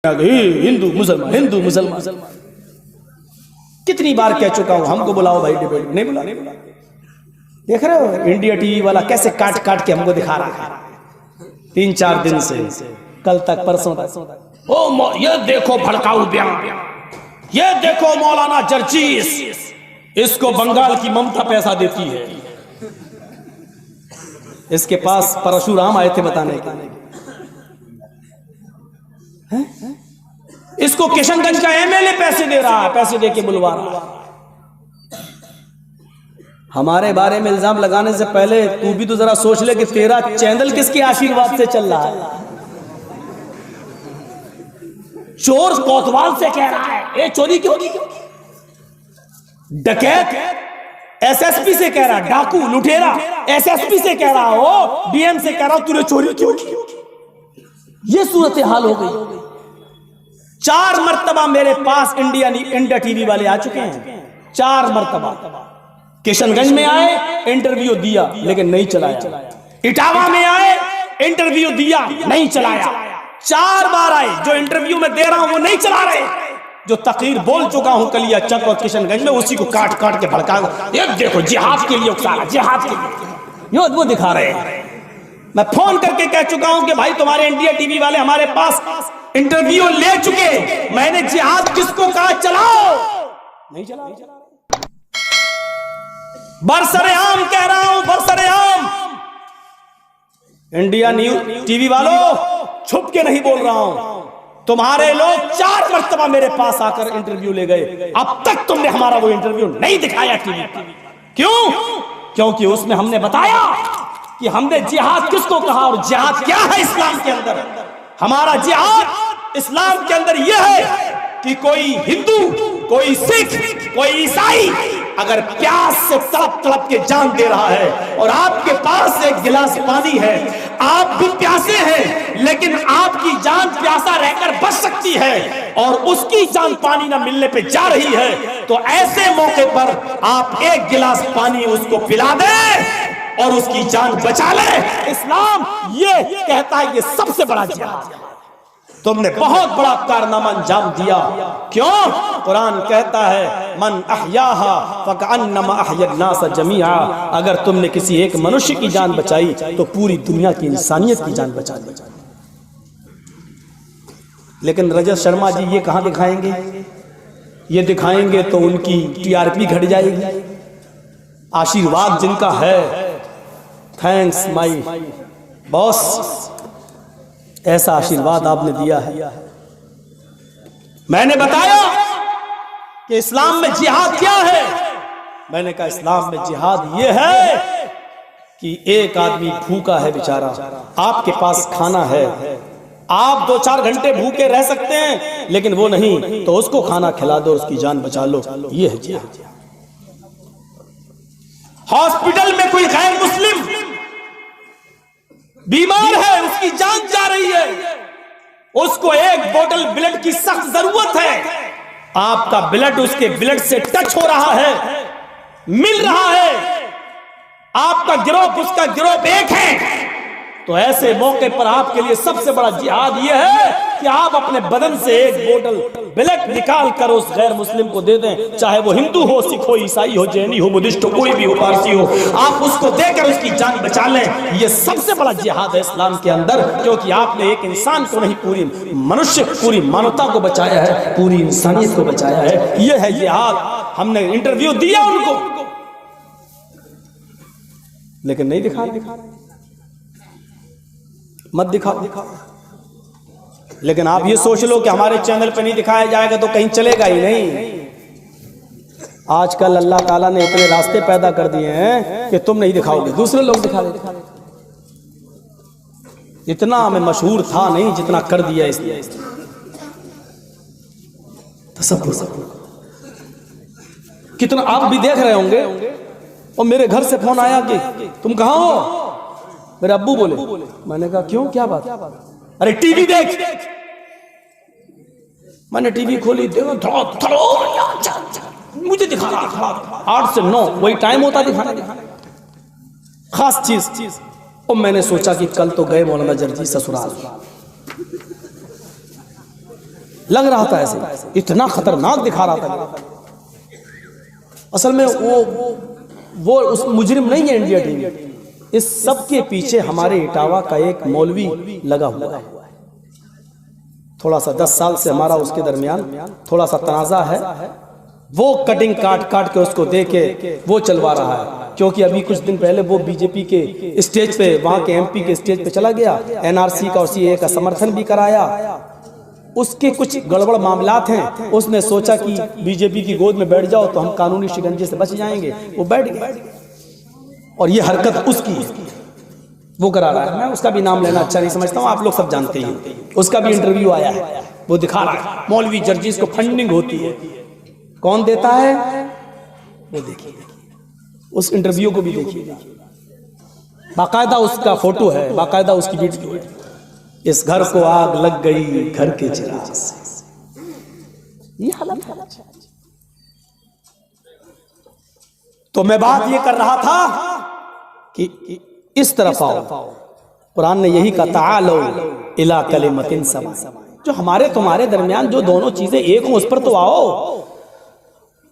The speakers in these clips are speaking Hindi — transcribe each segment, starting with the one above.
हिंदू मुसलमान, हिंदू मुसलमान। कितनी बार कह चुका हूं, हमको बुलाओ भाई डिबेट, नहीं बुला। देख रहे हो इंडिया टीवी वाला कैसे काट काट के हमको दिखा रहा है 3-4 दिन से, कल तक परसों तक। ओ ये देखो भड़काऊ बयान, ये देखो मौलाना जर्जीस, इसको बंगाल की ममता पैसा देती है। इसके पास परशुराम आए थे बताने के, इसको किशनगंज का एमएलए पैसे दे रहा है, पैसे दे के बुलवा रहा है। हमारे बारे में इल्जाम लगाने से पहले तू भी तो जरा सोच ले कि तेरा चैनल किसके आशीर्वाद से चल रहा है। चोर कोतवाल से कह रहा है ये चोरी क्यों की, डकैत एसएसपी से कह रहा, डाकू लुटेरा एसएसपी से कह रहा हो, डीएम से कह रहा तूने चोरी क्यों की। ये सूरत हाल हो गई। 4 मर्तबा मेरे पास इंडिया टीवी वाले आ चुके हैं, 4 मर्तबा। किशनगंज में आए, इंटरव्यू दिया लेकिन नहीं चलाया। इटावा में आए, इंटरव्यू दिया नहीं चलाया। 4 बार आए, जो इंटरव्यू में दे रहा हूं वो नहीं चला रहे। जो तकरीर बोल चुका हूं कलिया चक और किशनगंज में, उसी को काट काट के भड़का, ये देखो जिहाद के लिए उकसाया, जिहाद के लिए यो वो दिखा रहे हैं। मैं फोन करके कह चुका हूं कि भाई तुम्हारे इंडिया टीवी वाले हमारे पास इंटरव्यू ले चुके, मैंने जिहाद किसको कहा चलाओ, नहीं चला। बरसरेआम कह रहा हूं, बरसरेआम इंडिया न्यूज टीवी वालों, छुप के नहीं बोल रहा हूं। तुम्हारे लोग 4 मर्तबा मेरे पास आकर इंटरव्यू ले गए, अब तक तुमने हमारा वो इंटरव्यू नहीं दिखाया टीवी। क्यों? क्योंकि उसमें हमने बताया कि हमने जिहाद किसको कहा और जिहाद क्या है इस्लाम के अंदर। हमारा जिहाद इस्लाम के अंदर यह है कि कोई हिंदू, कोई सिख, कोई ईसाई अगर प्यास से तड़प तड़प के जान दे रहा है और आपके पास एक गिलास पानी है, आप भी प्यासे हैं लेकिन आपकी जान प्यासा रहकर बच सकती है और उसकी जान पानी ना मिलने पे जा रही है, तो ऐसे मौके पर आप एक गिलास पानी उसको पिला दें और उसकी जान बचा ले। इस्लाम ये कहता है कि सबसे बड़ा जिहाद है। तुमने बहुत बड़ा कारनामा अंजाम दिया। क्यों? कुरान कहता है मन अहयाहा फकअन्नमा अहयन्नास जमीआ। अगर तुमने किसी एक मनुष्य की जान बचाई तो पूरी दुनिया की इंसानियत की जान बचा दी। लेकिन रजत शर्मा जी ये कहां दिखाएंगे? ये दिखाएंगे तो उनकी टीआरपी घट जाएगी। आशीर्वाद जिनका है, थैंक्स माई बॉस, ऐसा आशीर्वाद आपने दिया है। मैंने बताया कि इस्लाम में जिहाद क्या है। मैंने कहा इस्लाम में जिहाद ये है कि एक आदमी भूखा है बेचारा, आपके पास खाना है, आप 2-4 घंटे भूखे रह सकते हैं लेकिन वो नहीं, तो उसको खाना खिला दो, उसकी जान बचा लो। ये है जिहाद। हॉस्पिटल में कोई गैर मुस्लिम बीमार है, उसकी जान जा रही है, उसको एक बोतल ब्लड की सख्त जरूरत है, आपका ब्लड उसके ब्लड से टच हो रहा है, मिल रहा है, आपका गिरोह उसका गिरोह एक है, तो ऐसे मौके पर आपके लिए सबसे बड़ा जिहाद यह है कि आप अपने बदन से एक बोतल ब्लड निकाल कर उस गैर मुस्लिम को दे दें, चाहे वो हिंदू हो, सिख हो, ईसाई हो, जैनी हो, बुद्धिस्ट हो, कोई भी हो, पारसी हो, आप उसको देकर उसकी जान बचा लें। ये सबसे बड़ा जिहाद है इस्लाम के अंदर, क्योंकि आपने एक इंसान को नहीं, पूरी मनुष्य, पूरी मानवता को बचाया है, पूरी इंसानियत को बचाया है। ये है जिहाद। हमने इंटरव्यू दिया उनको लेकिन नहीं दिखा, मत दिखाओ। लेकिन आप ये सोच लो कि हमारे चैनल पे नहीं दिखाया जाएगा तो कहीं चलेगा ही नहीं। आजकल अल्लाह ताला ने इतने रास्ते पैदा कर दिए हैं कि तुम नहीं दिखाओगे, दूसरे लोग दिखा देते। इतना मैं मशहूर था नहीं जितना कर दिया इसने। कितना आप भी देख रहे होंगे। और मेरे घर से फोन आया कि तुम कहां हो? मेरे अब्बू बोले। मैंने कहा क्यों, क्या बात? अरे टीवी देख। मैंने टीवी खोली, देखो मुझे दिखा रहा 8 से 9 वही टाइम होता दिखाने खास चीज। और मैंने सोचा कि कल तो गए मौलाना जर्जी ससुराल, लग रहा था ऐसे, इतना खतरनाक दिखा रहा था। असल में वो उस मुजरिम नहीं है इंडिया टीवी। इस सब के पीछे हमारे इटावा का एक मौलवी लगा हुआ है। थोड़ा सा 10 साल से हमारा उसके दरमियान थोड़ा सा तनाज़ा है। वो कटिंग काट काट के उसको दे के वो चलवा रहा है, क्योंकि अभी कुछ दिन पहले वो बीजेपी के स्टेज पे, वहां के एमपी के स्टेज पे चला गया, एनआरसी का और सीए का समर्थन भी कराया। उसके कुछ गड़बड़ मामलात हैं, उसने सोचा कि बीजेपी की गोद में बैठ जाओ तो हम कानूनी शिकंजे से बच जाएंगे। वो बैठ गए और ये हरकत उसकी वो करा रहा है। मैं उसका भी नाम लेना अच्छा नहीं समझता हूँ, आप लोग सब जानते ही। उसका भी इंटरव्यू आया है, वो दिखा रहा है मौलवी जर्जीस को फंडिंग होती है, कौन देता है वो देखिए, उस इंटरव्यू को भी देखिए, बाकायदा उसका फोटो है, बाकायदा उसकी वीडियो है। इस घर को आग लग गई घर के चिराग से, ये हालत है। तो मैं बात ये कर रहा था कि इस तरफ आओ, कुरान ने यही कहा तालो इला कलिमतिन सवा, जो हमारे तुम्हारे दरमियान जो दोनों चीजें एक हों उस पर तो आओ।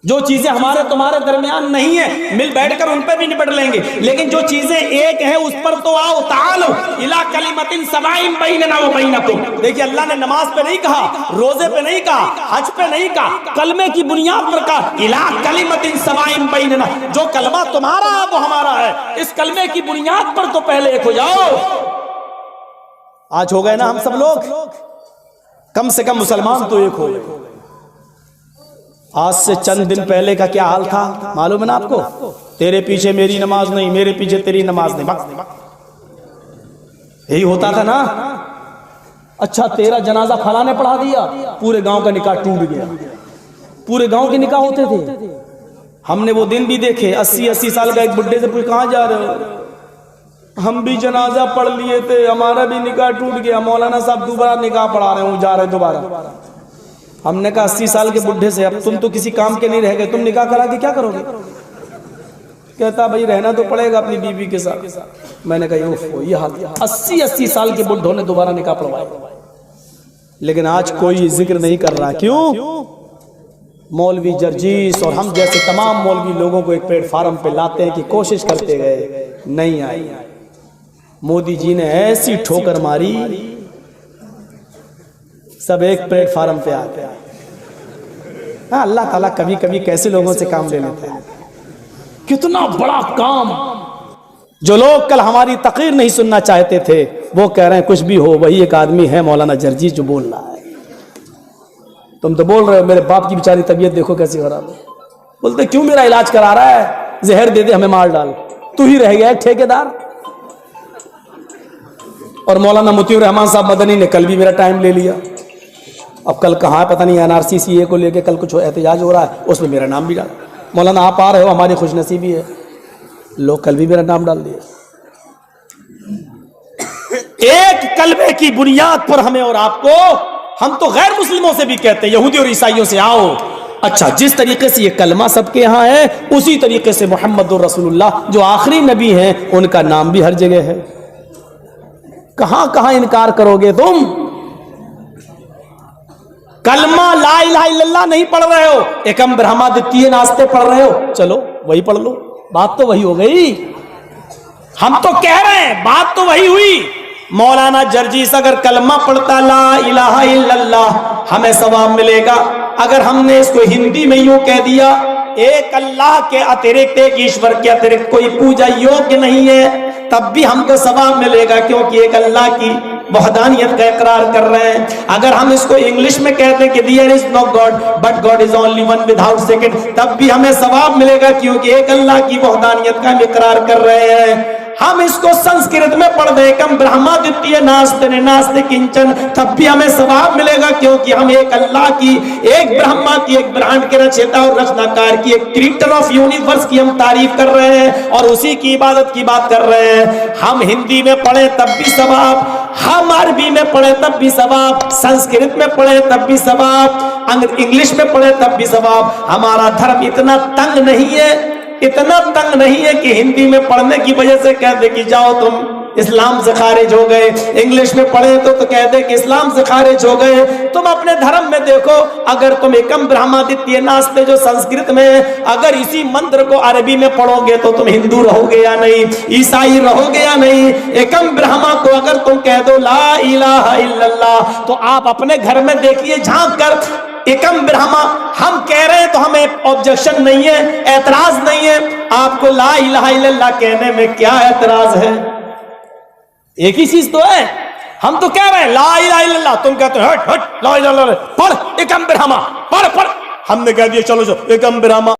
जो चीजें हमारे तुम्हारे दरमियान नहीं है, मिल बैठकर उन पर भी निपट लेंगे, लेकिन जो चीजें एक है उस पर तो आओ। तालो इला कलिमतिन सवाइन बैनना व बैनकुम। देखिए अल्लाह ने नमाज पे नहीं कहा, रोजे पे नहीं कहा, हज पे नहीं कहा, कलमे की बुनियाद पर कहा इला कलिमतिन सवाइन बैनना। जो कलमा तुम्हारा है वो हमारा है, इस कलमे की बुनियाद पर तो पहले एक हो जाओ। आज हो गए ना हम सब लोग, कम से कम मुसलमान तो एक हो गए। आज से चंद दिन पहले का क्या हाल था मालूम है ना आपको? तेरे पीछे मेरी नमाज नहीं, मेरे पीछे तेरी नमाज नहीं, यही होता था ना। अच्छा तेरा जनाजा फला ने पढ़ा दिया, पूरे गांव का निकाह टूट गया। पूरे गांव के निकाह होते थे, हमने वो दिन भी देखे। 80-80 साल का एक बुढ़े से पूछ कहां जा रहे हो? हम भी जनाजा पढ़ लिए थे, हमारा भी निकाह टूट गया, मौलाना साहब दोबारा निकाह पढ़ा रहे हो, जा रहे दोबारा। हमने कहा 80 साल के बुढ़े से अब तुम तो किसी काम के नहीं रह गए, तुम निकाह करा के क्या करोगे? कहता भाई रहना तो पड़ेगा अपनी बीवी के साथ। मैंने कहा ये हाल, 80-80 साल के बुढ़ों ने दोबारा निकाह पढ़वाया। लेकिन आज कोई जिक्र नहीं कर रहा, क्यों? मौलवी जर्जीस और हम जैसे तमाम मौलवी लोगों को एक प्लेटफार्म पे लाते हैं कि कोशिश करते गए, नहीं आई। मोदी जी ने ऐसी ठोकर मारी, सब एक प्लेटफार्म पे आते हैं। हाँ, अल्लाह ताला कभी कभी कैसे लोगों से काम ले लेते हैं। कितना बड़ा काम! जो लोग कल हमारी तकरीर नहीं सुनना चाहते थे वो कह रहे हैं कुछ भी हो, वही एक आदमी है मौलाना जर्जीस जो बोल रहा है। तुम तो बोल रहे हो मेरे बाप की बेचारी तबीयत देखो कैसी खराब है। बोलते क्यों मेरा इलाज करा रहा है, जहर दे दे हमें मार डाल, तू ही रह गया ठेकेदार। और मौलाना मुतीउर रहमान साहब मदनी ने कल भी मेरा टाइम ले लिया। अब कल कहाँ पता नहीं, एनआरसी सीए को लेके कल कुछ एहतजाज हो रहा है, उसमें मेरा नाम भी डाला। मौलाना आप आ रहे हो, हमारी खुशनसीबी है, लोग कल भी मेरा नाम डाल दिया। एक कलमे की बुनियाद पर हमें और आपको, हम तो गैर मुस्लिमों से भी कहते हैं, यहूदी और ईसाइयों से आओ। अच्छा, जिस तरीके से ये कलमा सबके यहाँ है, उसी तरीके से मोहम्मदुर रसूलुल्लाह जो आखिरी नबी हैं उनका नाम भी हर जगह है। कहां कहां इनकार करोगे तुम? कलमा ला इलाहा इल्लल्लाह नहीं पढ़ रहे हो, एकम ब्रह्मा द्वितीय नास्ते पढ़ रहे हो, चलो वही पढ़ लो, बात तो वही हो गई। हम तो कह रहे हैं बात तो वही हुई। मौलाना जर्जीस अगर कलमा पढ़ता ला इलाहा इल्लल्लाह हमें सवाब मिलेगा। अगर हमने इसको हिंदी में यूं कह दिया एक अल्लाह के अतिरिक्त, एक ईश्वर के अतिरिक्त कोई पूजा योग्य नहीं है, तब भी हमको सवाब मिलेगा, क्योंकि एक अल्लाह की वहदानियत का इकरार कर रहे हैं। अगर हम इसको इंग्लिश में कहते हैं कि there is no God but God is only one without second, तब भी हमें सवाब मिलेगा, क्योंकि एक अल्लाह की वहदानियत का हम इकरार कर रहे हैं। हम इसको संस्कृत में पढ़ दे कम ब्रह्मा द्वितीय नास्ते नास्ते किंचन, तब भी हमें सवाब मिलेगा, क्योंकि हम एक अल्लाह की, एक ब्रह्मा की, एक ब्रह्मांड के रचयिता और रचनाकार की, एक क्रिएटर ऑफ यूनिवर्स की हम तारीफ कर रहे हैं और उसी की इबादत की बात कर रहे हैं। हम हिंदी में पढ़े तब भी सवाब, हम अरबी में पढ़े तब भी सवाब, संस्कृत में पढ़े तब भी सवाब, इंग्लिश में पढ़े तब भी सवाब। हमारा धर्म इतना तंग नहीं है, इतना तंग नहीं है कि हिंदी में पढ़ने की वजह से कह दे कि जाओ तुम इस्लाम से खारिज हो गए। इंग्लिश में पढ़े तो कहते कि इस्लाम से खारिज हो गए। तुम अपने धर्म में देखो, अगर तुम एकम ब्रह्मादित्य नास्ते जो संस्कृत में, अगर इसी मंत्र को अरबी में पढ़ोगे तो तुम हिंदू रहोगे या नहीं, ईसाई रहोगे या नहीं। एकम ब्रह्मा को अगर तुम कह दो ला इलाहा इल्लल्लाह, तो आप अपने घर में देखिए झांक कर, एकम ब्रह्मा हम कह रहे हैं तो हमें ऑब्जेक्शन नहीं है, एतराज नहीं है। आपको ला इलाहा इल्लल्लाह कहने में क्या एतराज है? एक ही चीज तो है। हम तो कह रहे हैं ला इलाहा इल्लल्लाह, तुम कहते हो हट हट ला इलाहा इल्लल्लाह, पढ़ एकम ब्रह्मा, पढ़ पढ़। हमने कह दिया चलो जो एकम ब्रह्मा